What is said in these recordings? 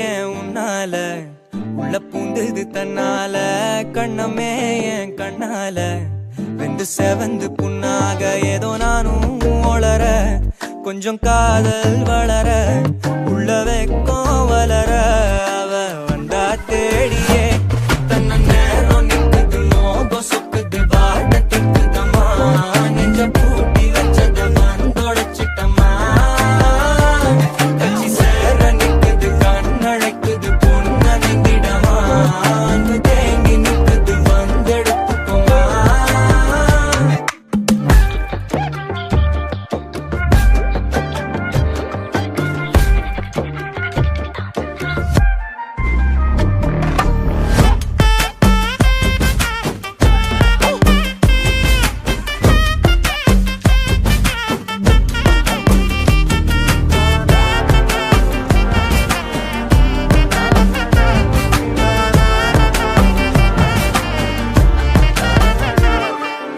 ஏன் உன்னால உள்ள பூந்தது தன்னால கண்ணமே என் கண்ணால வெந்து செவந்து புண்ணாக ஏதோ நானும் ஒளர கொஞ்சம் காதல் வளர உள்ள வெக்கம் வளர அவ வந்தா தேடியே தன்ன நேரம் நிக்குது லோகம் சொக்குது வாட திக்குதம்மா நெஞ்ச பூட்டி வச்சத வந்தொடைச்சிட்டம்மா கட்சி சேர நிக்குது கண்ணழைக்குது பொன்னணிந்திடமா அன்பு தேங்கி நிக்குது வந்தெடுத்துக்கோமா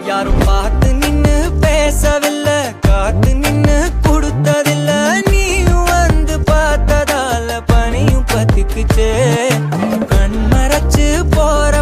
யாரும் பார்த்து நின்னு பேசவில்லை காத்து நின்னு கொடுத்ததில்ல நீயும் வந்து பார்த்ததால பனியும் பத்திக்குச்சே கண் மறைச்சு போற